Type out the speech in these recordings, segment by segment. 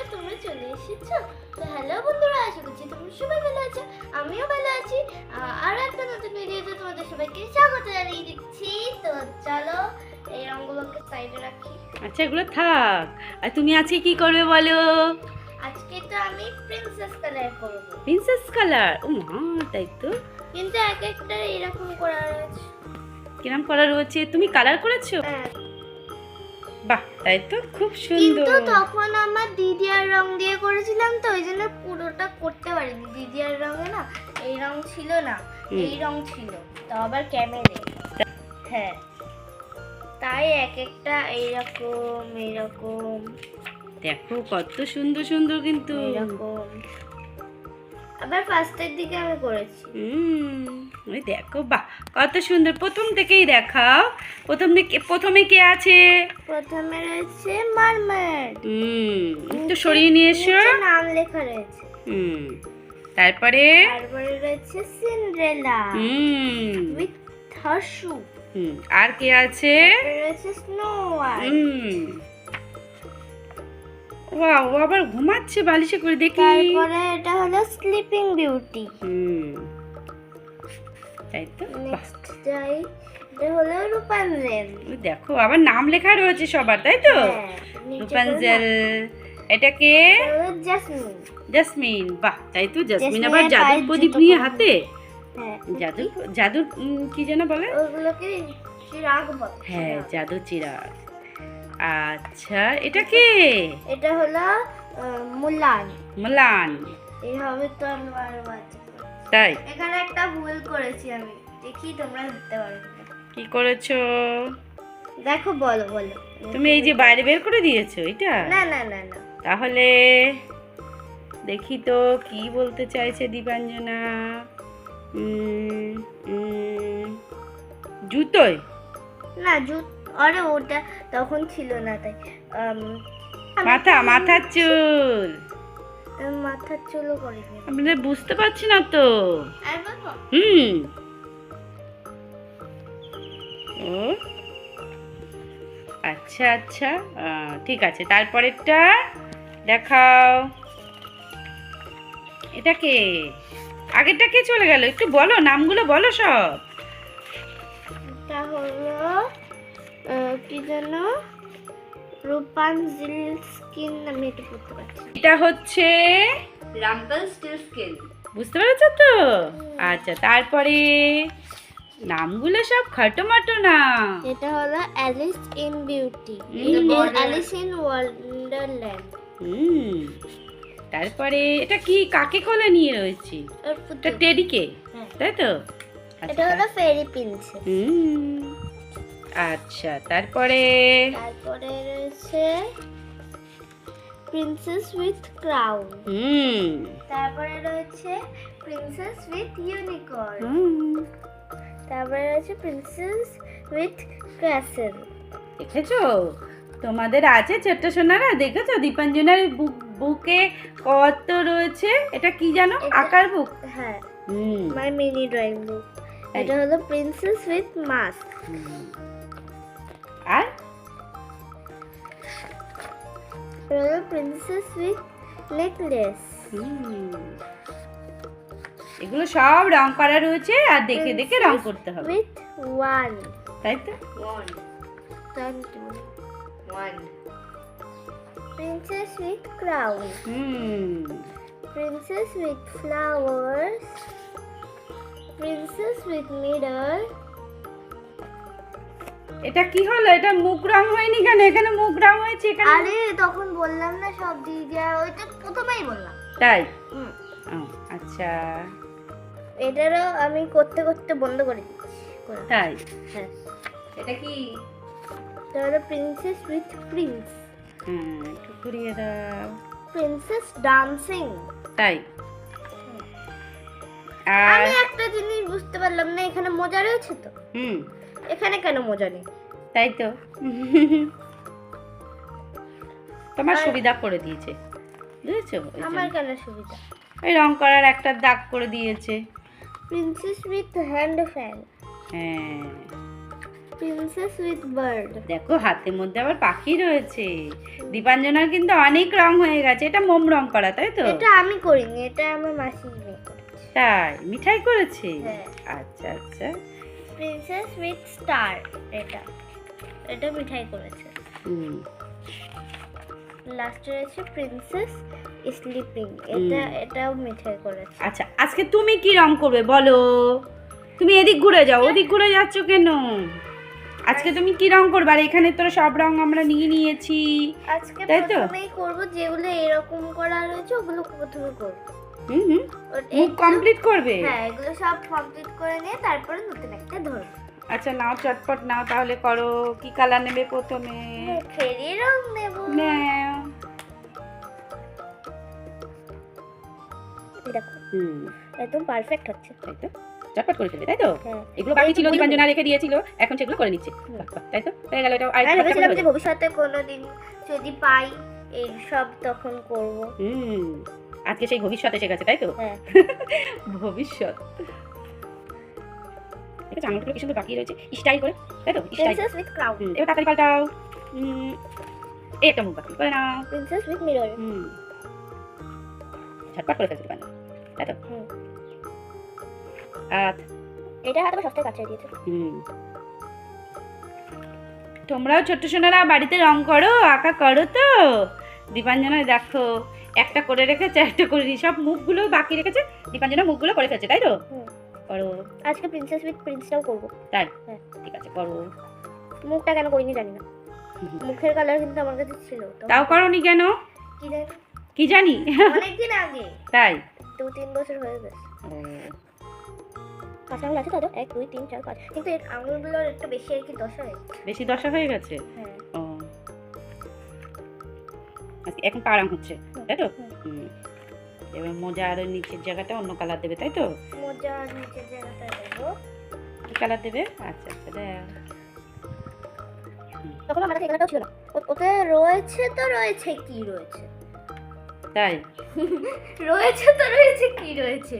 বন্ধুরা তোমরা চলে এসেছো। তো হ্যালো বন্ধুরা, আশা করছি তোমরা সবাই ভালো আছো, আমিও ভালো আছি। আরো একটা নতুন ভিডিওতে তোমাদের সবাইকে স্বাগত জানিয়ে দিচ্ছি। তো চলো এই রঙগুলোকে সাইডে রাখি। আচ্ছা, এগুলো থাক। আর তুমি আজকে কি করবে বলো? আজকে তো আমি প্রিন্সেস কালার করব। Princess colour? ও মা, তাই তো। কিন্তু এক একটা এরকম করা রয়েছে। কিরম করা রয়েছে? তুমি কালার করেছো? হ্যাঁ, বাহ, তাই তো, খুব কিন্তু সুন্দর। তখন আমার দিদি আর রং দিয়ে করেছিলাম, তো ওই জন্য পুরোটা করতে পারিনি। দিদি আর রঙে না এই রং ছিল না, এই রং ছিল, তো আবার ক্যামেরে। হ্যাঁ, তাই এক একটা এইরকম এইরকম দেখো কত সুন্দর সুন্দর কিন্তু। এইরকম। আবার ফার্স্টের দিকে আমি করেছি। ওই দেখো, বাহ কত সুন্দর। প্রথম থেকেই দেখাও। প্রথমে কে আছে? প্রথমে রয়েছে মারমেড, একটু সরিয়ে নিয়ে এসো। নিচে নাম লেখা রয়েছে। তারপরে তারপরে রয়েছে সিন্ড্রেলা উইথ হার শু। আর কে আছে? রয়েছে স্নো হোয়াইট। ওয়াও, ও আবার ঘুমাচ্ছে বালিশে করে, দেখি। তারপরে এটা হলো স্লিপিং বিউটি। তাই তো। নেক্সট যাই, এটা হলো রূপাঞ্জল। ওই দেখো, আবার নাম লেখা রয়েছে সবার, তাই তো। রূপাঞ্জল। এটা কে? জাসমিন। জাসমিন, বাহ তাই তো। জাসমিন আবার জাসমিনের জাদুর পায়ের প্রদীপ জুতো নিয়ে পরে। হাতে। হ্যাঁ, জাদুর কি যেন বলে? ওগুলোকে চিরাগ বলে। হ্যাঁ, জাদু চিরাগ। আচ্ছা, এটা কে? এটা হলো মুলান। ম্লান। এইভাবে তো আমি বারবার। তাই? এখানে একটা ভুল করেছি আমি, দেখি তোমরা ধরতে পারবে না। কি করেছো? দেখো, বলো বলো। তুমি এই যে বাইরে বের করে দিয়েছো এটা? না না না না, তাহলে দেখি তো কি বলতে চাইছে দীপাঞ্জনা। জুতোয়? না আরে ওটা তখন ছিল না, তাই মাথার চুল। মাথার চুলও করিনি। আপনাদের বুঝতে পারছি না তো। আর বলবো? ও আচ্ছা আচ্ছা, ঠিক আছে। তারপরেরটা দেখাও। এটা কে? আগেরটা কে চলে গেল? একটু বলো, নামগুলো বলো সব। এটা হলো কি যেন, রূপাঞ্জল স্কিন। আমি এটা পড়তে পারছি না। এটা হচ্ছে রাম্পলস্টিলস্কিন। বুঝতে পেরেছো তো? আচ্ছা, তারপরে নামগুলো সব খাটোমাটো না। এটা হলো Alice in beauty, Alice in Wonderland. তারপরে এটা কি, কাকে কোলে নিয়ে রয়েছে? এটা টেডিকে, তাই তো? এটা হলো ফেরি প্রিন্সেস। আচ্ছা, তারপরে রয়েছে প্রিন্সেস উইথ ক্রাউন। তারপরে রয়েছে প্রিন্সেস উইথ ইউনিকর্ন। তারপরে রয়েছে প্রিন্সেস উইথ ক্যাসেল। দেখেছো? তোমাদের আছে ছোট্ট সোনারা, দেখেছো দীপাঞ্জনার বুকে কত রয়েছে? এটা কি জানো? আঁকার বুক। হ্যাঁ, মাই মিনি ড্রয়িং বুক। এটা হলো প্রিন্সেস উইথ মাস্ক। আর হলো প্রিন্সেস উইথ নেকলেস। এগুলো সব রং করা রয়েছে, আর দেখে দেখে রং করতে হবে। উইথ ওয়ান, তাই তো। One. Princess with crown. Princess with flowers. Princess with mirror. এটা কি হলো? এটা মুখ রং হয়নি কেন? এখানে মুখ রং হয়েছে এখানে। আরে তখন বললাম না সব দিয়ে দেওয়া, ওইটা প্রথমেই বললাম। তাই? আচ্ছা, এটারও আমি করতে করতে বন্ধ করে দিচ্ছি। তাই? হ্যাঁ। এটা কি? এটা হলো প্রিন্সেস উইথ প্রিন্স। একটু ঘুরিয়ে দাও। Princess dancing. তাই? আর আমি একটা জিনিস বুঝতে পারলাম না, এখানে মোজা রয়েছে তো, এখানে কেন মোজা নেই? তাই তো। তোমার সুবিধা করে দিয়েছে, বুঝেছো? আমার কেন সুবিধা? ওই রং করার একটা দাগ করে দিয়েছে। Princess with hand fan. হ্যাঁ, প্রিন্সেস উইথ বার্ড। দেখো হাতের মধ্যে আবার পাখি রয়েছে। দীপাঞ্জনার কিন্তু অনেক রং হয়ে গেছে। এটা মোম রং করা, তাই তো? এটা আমি করিনি, এটা আমার মাসি মেয়ে করেছে। তাই মিঠাই করেছে? হ্যাঁ। আচ্ছা আচ্ছা। প্রিন্সেস উইথ স্টার, এটা এটা মিঠাই করেছে। হুম। লাস্টে রয়েছে প্রিন্সেস স্লিপিং, এটাও মিঠাই করেছে। আচ্ছা, আজকে তুমি কি রং করবে বলো? তুমি এদিক ঘুরে যাও, ওদিক ঘুরে যাচ্ছ কেন? আজকে তুমি কি রং করবে? আর এখানে তো সব রং আমরা নিয়ে নিয়েছি। আজকে তাই তো? প্রথমেই করব, যেগুলো এরকম করা রয়েছে ওগুলো প্রথমে করব। হুম হুম। মুখ কমপ্লিট করবে? হ্যাঁ, এগুলো সব কমপ্লিট করে নিয়ে তারপরে নতুন একটা ধরব। আচ্ছা নাও, চটপট নাও তাহলে, করো। কি কালার নেবে প্রথমে? মুখেরই রং নেব। নাও। দেখো, হুম, একদম পারফেক্ট হচ্ছে। তাই তো? চটপট করে ফেলবে, তাই তো? হ্যাঁ। এগুলো বাকি ছিল, দীপাঞ্জনা রেখে দিয়েছিল, এখন সেগুলো করে নিচ্ছে। বাহ, বাহ, তাই তো? হয়ে গেল, এটা আর আমি ভেবেছিলাম যে ভবিষ্যতে কোনোদিন যদি পাই এই সব তখন করব। হুম, আজকে সেই ভবিষ্যৎ এসে গেছে, তাই তো? হ্যাঁ। ভবিষ্যৎ। এটা আঙুলগুলো কি সুন্দর বাকি রয়েছে, স্টাইল করে, তাই তো? স্টাইল। Princess with crown. এবার তাড়াতাড়ি পাল্টাও। এই একটা মুখ বাকি করে নাও। Princess with mirror. ঝটপট করে ফেলতে পারো, তাই তো? হুম। হাত। এটা হাত আমার সবথেকে কাছে দিয়েছে। তোমরাও ছোট্ট সোনারা বাড়িতে রং করো, আঁকা করো তো? দীপাঞ্জনা দেখো একটা করে রেখেছে, একটা করে সব মুখগুলো বাকি রেখেছে। দীপাঞ্জনা মুখগুলো করে ফেলছে, তাই তো? করো। আজকে প্রিন্সেস উইথ প্রিন্সটাও করব। তাই? হ্যাঁ। ঠিক আছে, করো। মুখটা কেন করিনি জানি না, মুখের কালার কিন্তু আমার কাছে ছিল। তাও করোনি কেন? কি জানি, কি জানি। অনেকদিন আগে, তাই? 2-3 বছর হয়ে গেছে। পাঁচ আঙুল আছে তো, 1 2 3 4 5, কিন্তু এর আঙুলগুলোর একটু বেশি আর কি দশা হয়ে গেছে। বেশি দশা হয়ে গেছে? হ্যাঁ। ও আজকে এখন পারাং হচ্ছে, তাই তো? এবার মোজা আর নিচের জায়গাটা অন্য কালার দেবে, তাই তো? মোজা আর নিচের জায়গাটা দেবো। কি কালার দেবে? আচ্ছা আচ্ছা, দাও। তখন আমার কাছে এই কালারটাও ছিল না। ওতে রয়েছে তো রয়েছে, কি রয়েছে? তাই? রয়েছে তো রয়েছে, কি রয়েছে?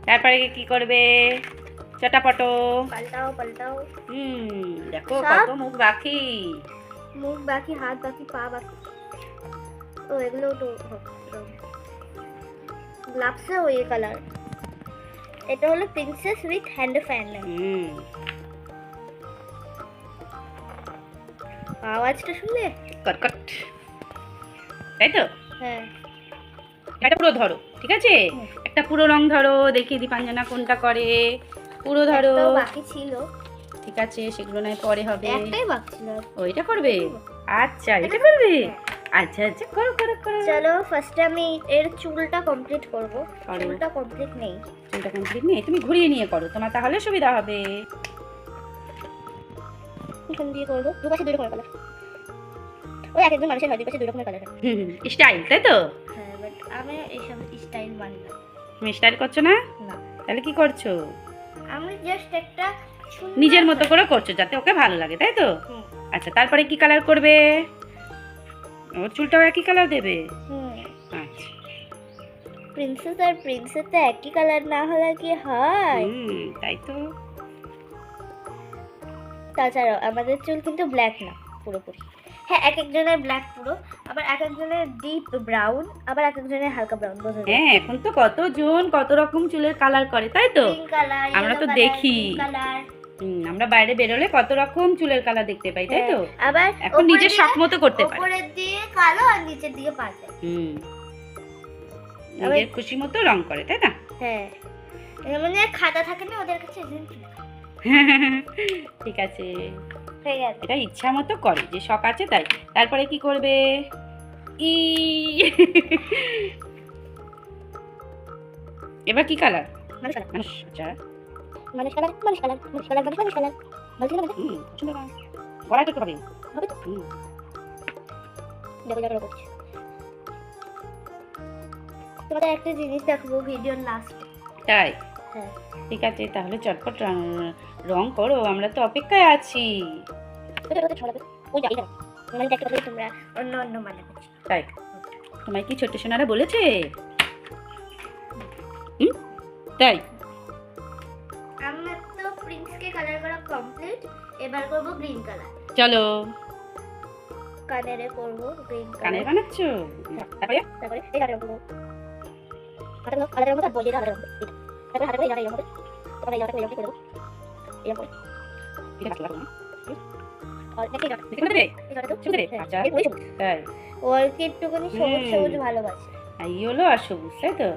তারপরে কি করবে? চটাপটো পাল্টাও পাল্টাও। দেখো সব? কত মুখ বাকি। মুখ বাকি, হাত বাকি, পা বাকি। ও এগুলো তো গ্লাভসে ওই কালার। এটা হলো প্রিন্সেস উইথ হ্যান্ড ফ্যান। আওয়াজটা শুনলে? কটকট, তাই তো? হ্যাঁ। এটা পুরো ধরো, ঠিক আছে? একটা পুরো রং ধরো, দেখি দীপাঞ্জনা কোনটা করে। পুরো ধরো। একটাও বাকি ছিল। ঠিক আছে, সেগুলো নয় পরে হবে। একটাই বাকি ছিল। ওইটা করবে? আচ্ছা, এটা করবে? আচ্ছা আচ্ছা, করো করো করো। চলো ফার্স্টে আমি এর চুলটা কমপ্লিট করব। করো। চুলটা কমপ্লিট নেই। চুলটা কমপ্লিট নেই, তুমি ঘুরিয়ে নিয়ে করো, তোমার তাহলে সুবিধা হবে। এখান দিয়ে করবো, দুপাশে দুই রকমের কালার। ওই এক একজন মানুষের হয় দুপাশে দুই রকমের কালার। স্টাইল, তাই তো? হ্যাঁ, বাট আমি এইসব স্টাইল মানি না। তুমি স্টাইল করছো না? না, তাহলে কি করছো? আমি জাস্ট একটা নিজের মতো করে করছো, যাতে ওকে ভালো লাগে, তাই তো? আচ্ছা, তারপরে কি কালার করবে? ওর চুলটাও একই কালার দেবে? আচ্ছা। প্রিন্সেস আর প্রিন্সেস তো একই কালার না হলে কি হয়? তাই তো। তাছাড়া আমাদের চুল কিন্তু ব্ল্যাক না পুরোপুরি। হ্যাঁ, এক একজনের ব্ল্যাক পুরো, আবার এক একজনের ডিপ ব্রাউন, আবার এক একজনের হালকা ব্রাউন। বোঝা যায়? হ্যাঁ, এখন তো কতজন কত রকম চুলের কালার করে, তাই তো? পিঙ্ক কালার, আমরা তো দেখি। কালার। আমরা বাইরে বেরোলে কত রকম চুলের কালার দেখতে পাই, তাই তো? আবার এখন নিজের শখ মতো করতে পারে। উপরের দিকে কালো আর নিচের দিকে পাতলা। নিজের খুশি মতো রং করে, তাই না? হ্যাঁ, মানে খাতা থাকে না ওদের কাছে, ঠিক আছে, হয়ে গেছে। এটা ইচ্ছা মতো করে, যে শখ আছে তাই। তারপরে কি করবে? এবার কি কালার? মানুষ কালার। আচ্ছা, মানুষ কালার, মানুষ কালার, মানুষ কালার, মানুষ কালার। ভালো ছিল না? সুন্দর রং। গলায় তো হবে। হবে তো? দেখো দেখো করছি। তোমাদের একটা জিনিস দেখাবো ভিডিওর লাস্টে। তাই? হ্যাঁ। ঠিক আছে, তাহলে চটপট রং করো, আমরা তো অপেক্ষায় আছি। ওটা ছড়াবে। ওই যাই না। মানে একটা কথা তোমরা অন্য অন্য মানে করছো। তাই? তোমায় কি ছোট্ট সোনারা বলেছে? তাই? আমার তো প্রিন্সকে কালার করা এবার করব গ্রিন কালার। চলো কানেরে করব গ্রিন কানের কালার। বানাচ্ছ, তারপরে তারপরে এই হাতের রং করব। হাতের রং আলাদা রং করব, বইয়ের আলাদা রং করব। তারপরে হাতের এই রং করব। তারপরে এই রং করব। এই রং করব। এটা কাটলা করো আর দেখি না। দেখতে দেবে এই রংটা তো শুধু দেবে আচ্ছা এই সবুজ। তাই ওকে একটুখানি সবুজ সবুজ ভালোবাসে। এই হলো আর সবুজ তাই তো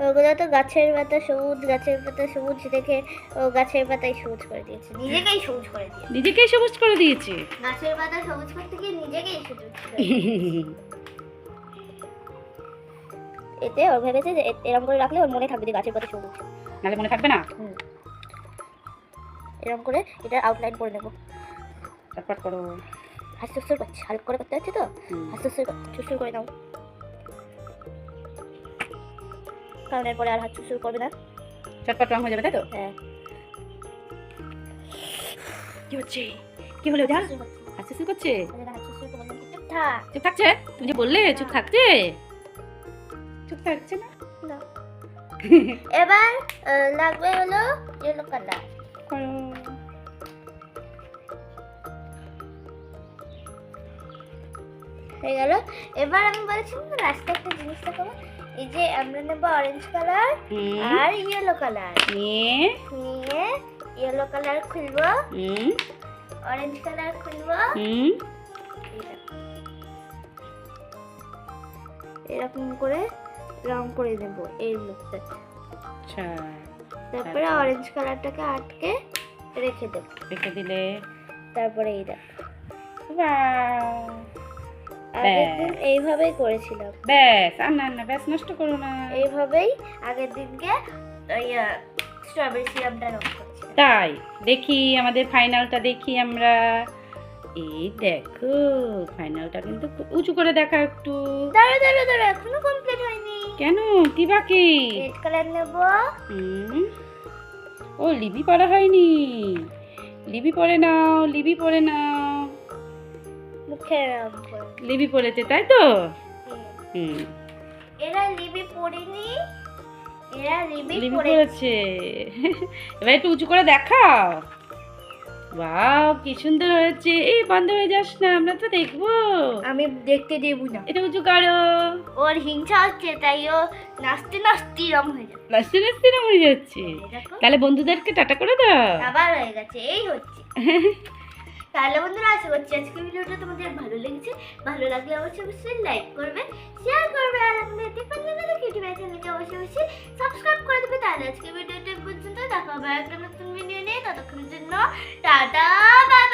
ওগুলো তো গাছের পাতা সবুজ, গাছের পাতা সবুজ দেখে ও গাছের পাতায় সবুজ করে দিয়েছে, নিজেকেই সবুজ করে দিয়েছে। নিজেকেই সবুজ করে দিয়েছে গাছের পাতা সবুজ করতে গিয়ে নিজেকেই সবুজ করে এতে ও ভেবেছে যে এরকম করে রাখলে ওর মনে থাকবে যে গাছের পাতা সবুজ। নাহলে মনে থাকবে না। এরকম করে এটা আউটলাইন করে নেব। তারপর করো হাসুসুর করছে, হালকা করে করতে হচ্ছে তো হাসুসুর করে নাও, কারণ এরপরে আর হাসুসুর করবে না। চটপট রং হয়ে যাবে তাই তো। হ্যাঁ কি হচ্ছে, কি হলো যা হাসি শুরু করছে, হাসুসুর তো বললাম চুপ থাক। চুপ থাকছে, তুমি যে বললে চুপ থাকছে, চুপ থাকছে না। না। এবার লাগবে হলো ইয়েলো কালার। করো হয়ে গেল। এবার আমি বলেছিলাম না লাস্টে একটা জিনিস দেখাবো, এই যে আমরা নেব অরেঞ্জ কালার আর ইয়েলো কালার। নিয়ে নিয়ে ইয়েলো কালার খুলবো, অরেঞ্জ কালার খুলবো, এরকম করে রং করে দেব এই লুকটা। আচ্ছা তারপরে অরেঞ্জ কালারটাকে আটকে রেখে দেব, রেখে দিলে তারপরে এই দেখ বাহ, আগের দিন এইভাবেই করেছিলাম। ব্যাস আর না না ব্যাস নষ্ট করো না। এইভাবেই আগের দিনকে স্ট্রবেরি সিরাপটা রং করেছি। তাই দেখি আমাদের ফাইনালটা দেখি আমরা। এই দেখো ফাইনালটা কিন্তু খুব উঁচু করে দেখা একটু। দাঁড়া দাঁড়া দাঁড়া, এখনো কমপ্লিট হয়নি। কেন কি বাকি? রেড কালার নেব। ও লিবি পরা হয়নি, লিবি পরে নাও, লিবি পরে নাও। মুখে রং করে। লিবি পরেছে তাই তো। এরা লিবি পরেনি, এরা লিবি লিবি পরেছে। পরেছে। এবার একটু উঁচু করে দেখাও। বাহ কি সুন্দর হয়েছে। এই বন্ধ হয়ে যাস না, আমরা তো দেখবো। আমি দেখতে দেব না, এটা উঁচু করো। ওর হিংসা হচ্ছে তাই ও নাচতে নাচতে রং হয়ে যাবে। নাচতে নাচতে না হয়ে যাচ্ছে। দেখো তাহলে বন্ধুদেরকে টাটা করে দাও। আবার হয়ে গেছে, এই হচ্ছে। তাহলে বন্ধুরা আশা করছি আজকে ভিডিওটা তোমাদের ভালো লেগেছে। ভালো লাগলে অবশ্যই অবশ্যই লাইক করবে, শেয়ার করবে, আর আমাদের টিপাঞ্জলি কিউটিউব চ্যানেলকে অবশ্যই অবশ্যই সাবস্ক্রাইব করে দেবে। তাহলে আজকে ভিডিওটা পর্যন্ত, দেখা হবে একটা নতুন ভিডিও নিয়ে। ততক্ষণের জন্য টাটা বাই।